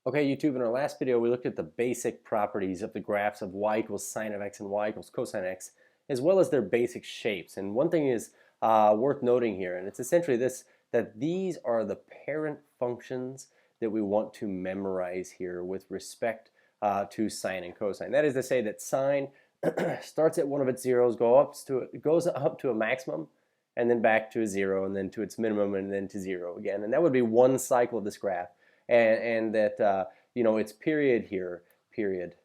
Okay, YouTube, in our last video, we looked at the basic properties of the graphs of y equals sine of x and y equals cosine x, as well as their basic shapes. And one thing is worth noting here, and it's essentially this, that these are the parent functions that we want to memorize here with respect to sine and cosine. That is to say that sine starts at one of its zeros, goes up to a maximum, and then back to a zero, and then to its minimum, and then to zero again. And that would be one cycle of this graph. And that its period here, period,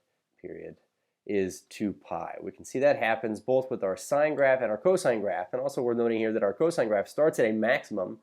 is 2 pi. We can see that happens both with our sine graph and our cosine graph. And also we're noting here that our cosine graph starts at a maximum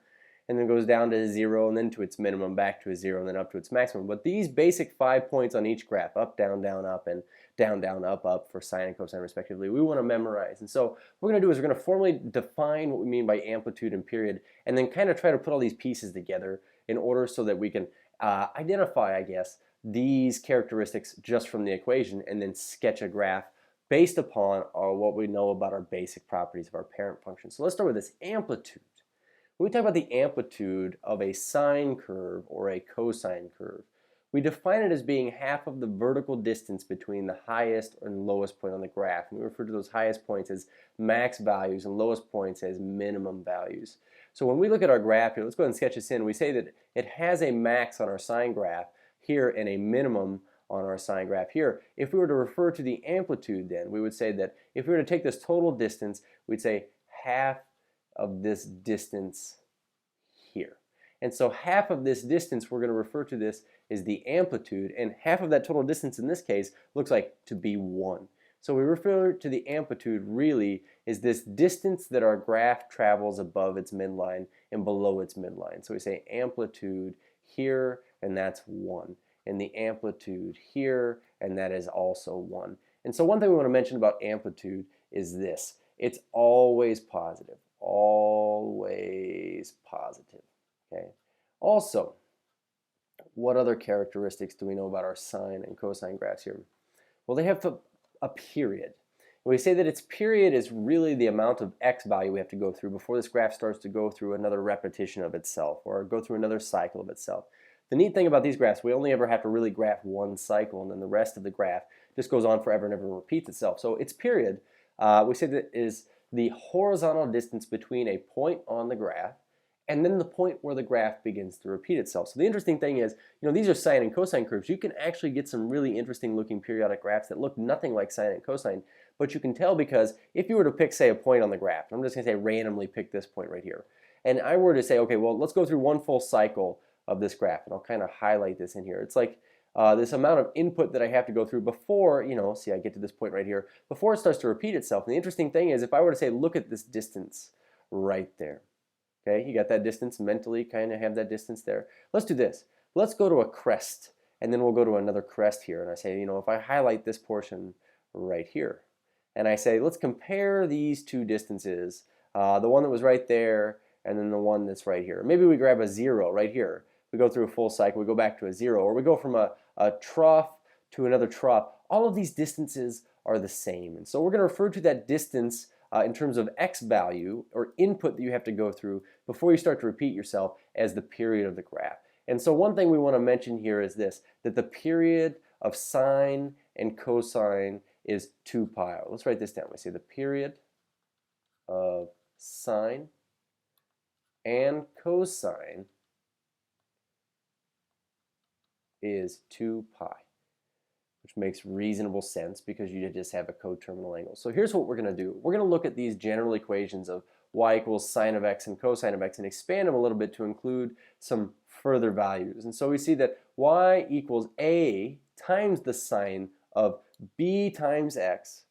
and then goes down to 0 and then to its minimum, back to a 0 and then up to its maximum. But these basic 5 points on each graph, up, down, up, and down, up for sine and cosine respectively, we want to memorize. And so what we're going to do is we're going to formally define what we mean by amplitude and period, and then kind of try to put all these pieces together in order so that we can identify, I guess, these characteristics just from the equation and then sketch a graph based upon what we know about our basic properties of our parent function. So let's start with this amplitude. When we talk about the amplitude of a sine curve or a cosine curve, we define it as being half of the vertical distance between the highest and lowest point on the graph. And we refer to those highest points as max values and lowest points as minimum values. So when we look at our graph here, let's go ahead and sketch this in. We say that it has a max on our sine graph here and a minimum on our sine graph here. If we were to refer to the amplitude, then we would say that if we were to take this total distance, we'd say half of this distance here. And so half of this distance, we're going to refer to this as the amplitude, and half of that total distance in this case looks like to be 1. So we refer to the amplitude really as this distance that our graph travels above its midline and below its midline. So we say amplitude here, and that's 1. And the amplitude here, and that is also 1. And so one thing we want to mention about amplitude is this. It's always positive. Always positive. Okay. Also, what other characteristics do we know about our sine and cosine graphs here? Well, they have a period. We say that its period is really the amount of x value we have to go through before this graph starts to go through another repetition of itself or go through another cycle of itself. The neat thing about these graphs, we only ever have to really graph one cycle, and then the rest of the graph just goes on forever and never repeats itself. So its period, we say that is the horizontal distance between a point on the graph and then the point where the graph begins to repeat itself. So the interesting thing is, these are sine and cosine curves. You can actually get some really interesting looking periodic graphs that look nothing like sine and cosine, but you can tell because if you were to pick, say, a point on the graph, I'm just going to say randomly pick this point right here, and I were to say, okay, well, let's go through one full cycle of this graph, and I'll kind of highlight this in here. It's like this amount of input that I have to go through before, see, I get to this point right here, before it starts to repeat itself. And the interesting thing is, if I were to say, look at this distance right there. Okay, you got that distance mentally, kind of have that distance there. Let's do this. Let's go to a crest, and then we'll go to another crest here. And I say, if I highlight this portion right here, and I say, let's compare these two distances, the one that was right there, and then the one that's right here. Maybe we grab a 0 right here. We go through a full cycle, we go back to a 0, or we go from a trough to another trough. All of these distances are the same. And so we're going to refer to that distance in terms of x value or input that you have to go through before you start to repeat yourself as the period of the graph. And so one thing we want to mention here is this, that the period of sine and cosine is 2 pi. Let's write this down. We say the period of sine and cosine is 2 pi. Which makes reasonable sense because you just have a coterminal angle. So here's what we're going to do. We're going to look at these general equations of y equals sine of x and cosine of x and expand them a little bit to include some further values. And so we see that y equals a times the sine of b times x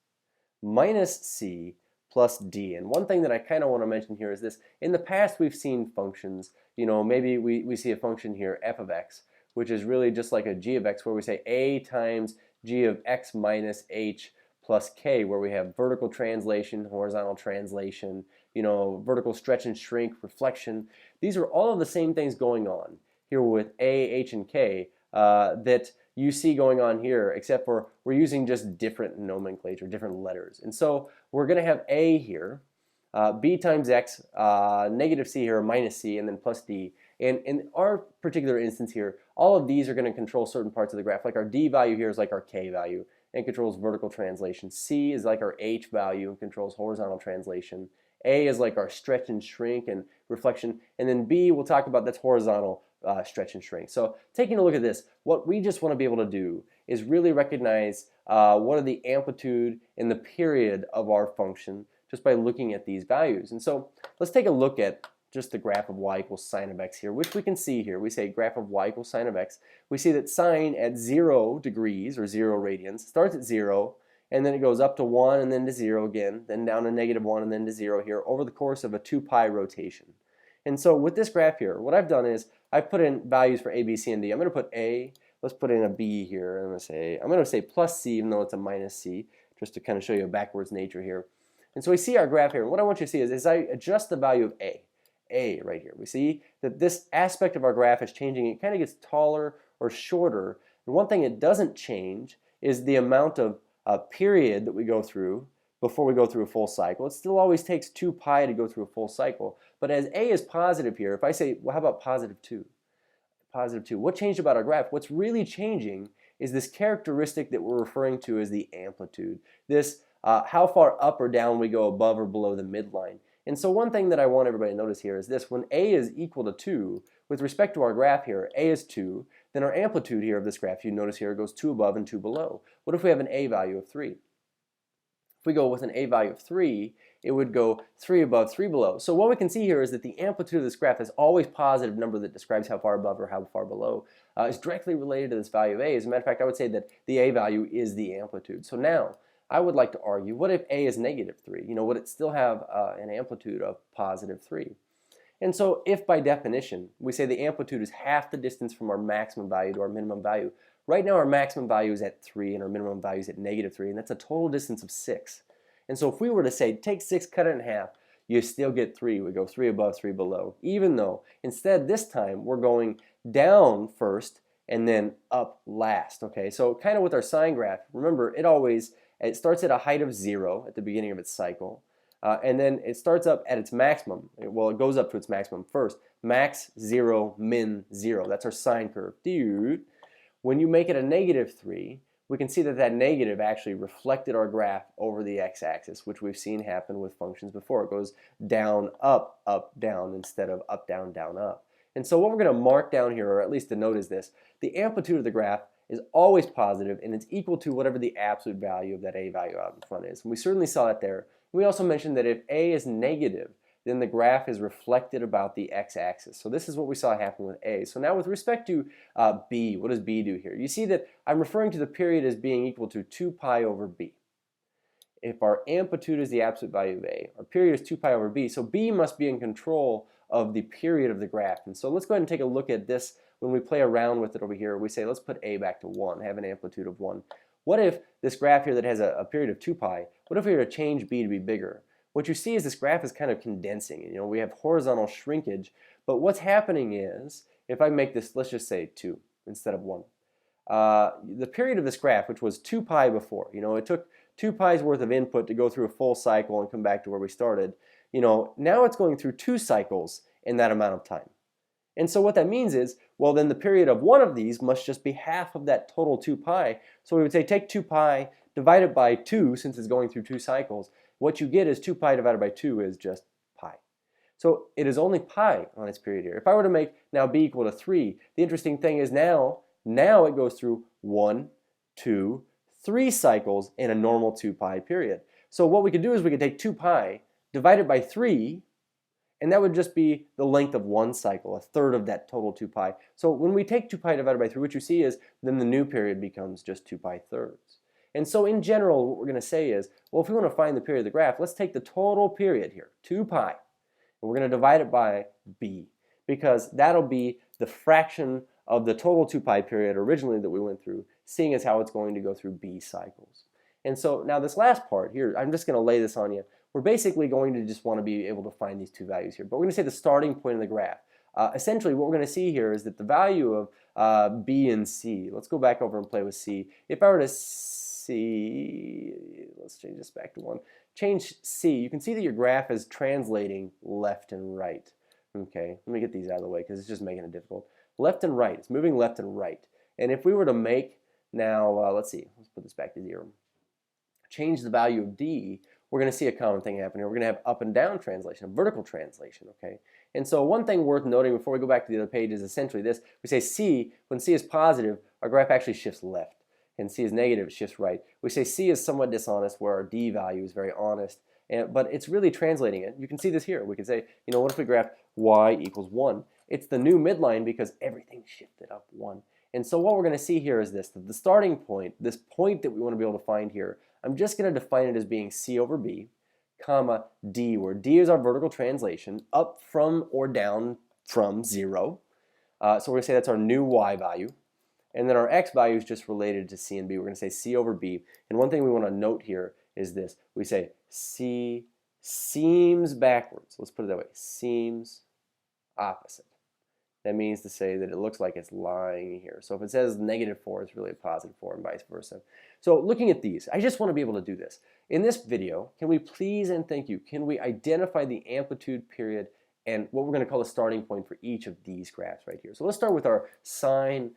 minus c plus d. And one thing that I kind of want to mention here is this. In the past we've seen functions, maybe we see a function here, f of x, which is really just like a g of x, where we say a times g of x minus h plus k, where we have vertical translation, horizontal translation, vertical stretch and shrink, reflection. These are all of the same things going on here with a, h, and k that you see going on here, except for we're using just different nomenclature, different letters. And so we're going to have a here, b times x, negative c here, minus c, and then plus d. And in our particular instance here, all of these are going to control certain parts of the graph. Like our D value here is like our K value and controls vertical translation. C is like our H value and controls horizontal translation. A is like our stretch and shrink and reflection. And then B, we'll talk about, that's horizontal stretch and shrink. So taking a look at this, what we just want to be able to do is really recognize what are the amplitude and the period of our function just by looking at these values. And so let's take a look at just the graph of y equals sine of x here, which we can see here. We say graph of y equals sine of x. We see that sine at 0 degrees or 0 radians starts at 0, and then it goes up to 1 and then to 0 again, then down to -1 and then to 0 here over the course of a 2 pi rotation. And so with this graph here, what I've done is I've put in values for a, b, c, and d. I'm going to put a, let's put in a b here. I'm going to say plus c even though it's a minus c, just to kind of show you a backwards nature here. And so we see our graph here. And what I want you to see is as I adjust the value of a right here, we see that this aspect of our graph is changing. It kind of gets taller or shorter. And one thing it doesn't change is the amount of period that we go through before we go through a full cycle. It still always takes 2 pi to go through a full cycle. But as a is positive here, if I say, well, how about positive 2? Positive 2. What changed about our graph? What's really changing is this characteristic that we're referring to as the amplitude. This how far up or down we go above or below the midline. And so one thing that I want everybody to notice here is this: when a is equal to 2, with respect to our graph here, a is 2, then our amplitude here of this graph, you notice here, goes 2 above and 2 below. What if we have an a value of 3? If we go with an a value of 3, it would go 3 above, 3 below. So what we can see here is that the amplitude of this graph is always positive number that describes how far above or how far below is directly related to this value of a. As a matter of fact, I would say that the a value is the amplitude. So now, I would like to argue, what if a is -3? You know, would it still have an amplitude of positive 3? And so if by definition we say the amplitude is half the distance from our maximum value to our minimum value, right now our maximum value is at 3 and our minimum value is at -3, and that's a total distance of 6. And so if we were to say take 6, cut it in half, you still get 3. We go 3 above, 3 below, even though instead this time we're going down first and then up last. Okay, so kind of with our sine graph, remember it starts at a height of 0 at the beginning of its cycle, and then it starts up at its maximum. Well, it goes up to its maximum first. Max 0, min 0. That's our sine curve. Dude, when you make it a -3, we can see that that negative actually reflected our graph over the x-axis, which we've seen happen with functions before. It goes down, up, down, instead of up, down, up. And so what we're going to mark down here, or at least to note, is this: the amplitude of the graph is always positive, and it's equal to whatever the absolute value of that a value out in front is. And we certainly saw that there. We also mentioned that if a is negative, then the graph is reflected about the x-axis. So this is what we saw happen with a. So now with respect to b, what does b do here? You see that I'm referring to the period as being equal to 2 pi over b. If our amplitude is the absolute value of a, our period is 2 pi over b, so b must be in control of the period of the graph. And so let's go ahead and take a look at this. When we play around with it over here, we say let's put a back to 1, have an amplitude of 1. What if this graph here that has a period of 2 pi, what if we were to change b to be bigger? What you see is this graph is kind of condensing. You know, we have horizontal shrinkage, but what's happening is, if I make this, let's just say 2 instead of 1. The period of this graph, which was 2 pi before, you know, it took 2 pi's worth of input to go through a full cycle and come back to where we started. You know, now it's going through 2 cycles in that amount of time. And so what that means is, well, then the period of one of these must just be half of that total 2 pi. So we would say take 2 pi, divide it by 2, since it's going through 2 cycles. What you get is 2 pi divided by 2 is just pi. So it is only pi on its period here. If I were to make now b equal to 3, the interesting thing is now it goes through 1, 2, 3 cycles in a normal 2 pi period. So what we could do is we could take 2 pi, divide it by 3, and that would just be the length of one cycle, a third of that total 2 pi. So when we take 2 pi divided by 3, what you see is then the new period becomes just 2 pi thirds. And so in general, what we're going to say is, well, if we want to find the period of the graph, let's take the total period here, 2 pi, and we're going to divide it by b, because that'll be the fraction of the total 2 pi period originally that we went through, seeing as how it's going to go through b cycles. And so now this last part here, I'm just going to lay this on you. We're basically going to just want to be able to find these two values here. But we're going to say the starting point of the graph. Essentially, what we're going to see here is that the value of b and c, let's go back over and play with c. If I were to see, let's change this back to 1, change c, you can see that your graph is translating left and right. Okay, let me get these out of the way because it's just making it difficult. Left and right, it's moving left and right. And if we were to make now, let's see, let's put this back to 0. Change the value of d, we're going to see a common thing happen here. We're going to have up and down translation, a vertical translation, okay? And so one thing worth noting before we go back to the other page is essentially this. We say c, when c is positive, our graph actually shifts left. And c is negative, it shifts right. We say c is somewhat dishonest, where our d value is very honest. But it's really translating it. You can see this here. We can say, you know, what if we graph y equals 1? It's the new midline because everything shifted up 1. And so what we're going to see here is this, that the starting point, this point that we want to be able to find here, I'm just going to define it as being c over b, comma, d, where d is our vertical translation, up from or down from 0. So we're going to say that's our new y value. And then our x value is just related to c and b. We're going to say c over b. And one thing we want to note here is this. We say c seems backwards. Let's put it that way. Seems opposite. That means to say that it looks like it's lying here. So if it says -4, it's really a +4 and vice versa. So looking at these, I just want to be able to do this. In this video, can we please and thank you, can we identify the amplitude period and what we're going to call the starting point for each of these graphs right here. So let's start with our sine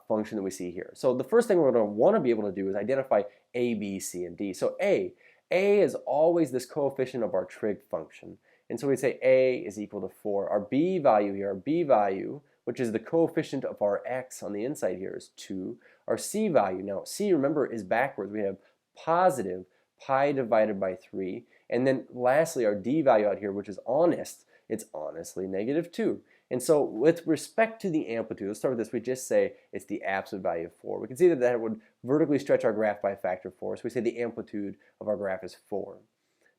function that we see here. So the first thing we're going to want to be able to do is identify a, b, c, and d. So a is always this coefficient of our trig function. And so we say a is equal to 4. Our b value here, our b value, which is the coefficient of our x on the inside here, is 2. Our c value, now c, remember, is backwards. We have positive pi divided by 3. And then lastly, our d value out here, which is honest, it's honestly -2. And so with respect to the amplitude, let's start with this. We just say it's the absolute value of 4. We can see that that would vertically stretch our graph by a factor of 4. So we say the amplitude of our graph is 4.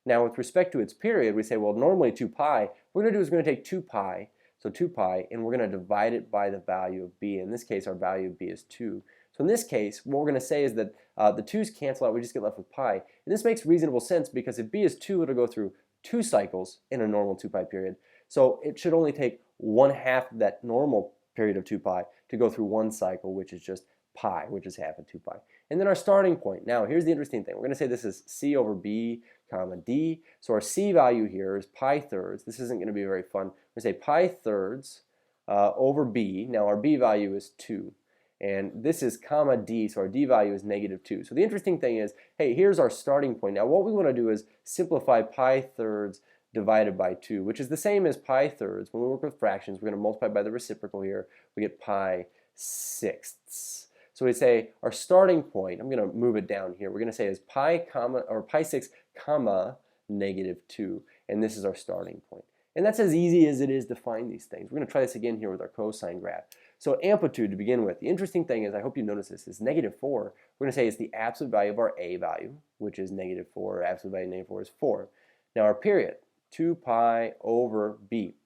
Now with respect to its period, we say, well, normally 2 pi. What we're going to do is we're going to take 2 pi, so 2 pi, and we're going to divide it by the value of b. In this case, our value of b is 2. So in this case, what we're going to say is that the 2's cancel out. We just get left with pi. And this makes reasonable sense because if b is 2, it'll go through 2 cycles in a normal 2 pi period. So it should only take 1/2 of that normal period of 2 pi to go through 1 cycle, which is just pi, which is half of 2 pi. And then our starting point. Now, here's the interesting thing. We're going to say this is c over b, comma d. So our c value here is pi thirds. This isn't going to be very fun. We're going to say pi thirds over b. Now, our b value is 2. And this is comma d, so our d value is -2. So the interesting thing is, hey, here's our starting point. Now, what we want to do is simplify pi thirds divided by 2, which is the same as pi thirds. When we work with fractions, we're going to multiply by the reciprocal here. We get pi sixths. So we say our starting point, I'm going to move it down here. We're going to say is pi 6 comma -2. And this is our starting point. And that's as easy as it is to find these things. We're going to try this again here with our cosine graph. So amplitude to begin with. The interesting thing is, I hope you notice this, is -4. We're going to say it's the absolute value of our a value, which is -4. Absolute value of -4 is 4. Now our period, 2 pi over b.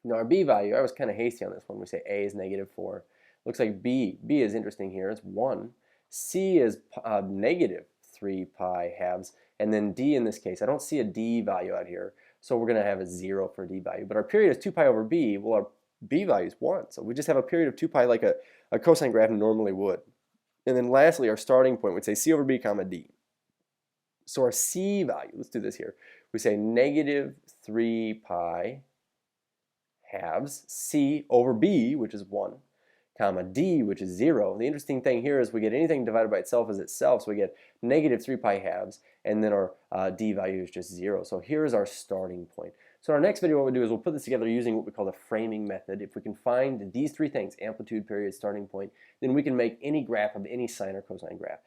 Now our b value, I was kind of hasty on this one. We say a is -4. Looks like b is interesting here. It's 1. C is -3 pi halves. And then d in this case, I don't see a d value out here. So we're going to have a 0 for d value. But our period is 2 pi over b. Well, our b value is 1. So we just have a period of 2 pi like a cosine graph normally would. And then lastly, our starting point would say c over b comma d. So our c value, let's do this here. We say -3 pi halves c over b, which is 1, comma d, which is 0. The interesting thing here is we get anything divided by itself as itself, so we get -3 pi halves, and then our d value is just 0. So here's our starting point. So in our next video, what we'll do is we'll put this together using what we call the framing method. If we can find these 3 things, amplitude, period, starting point, then we can make any graph of any sine or cosine graph.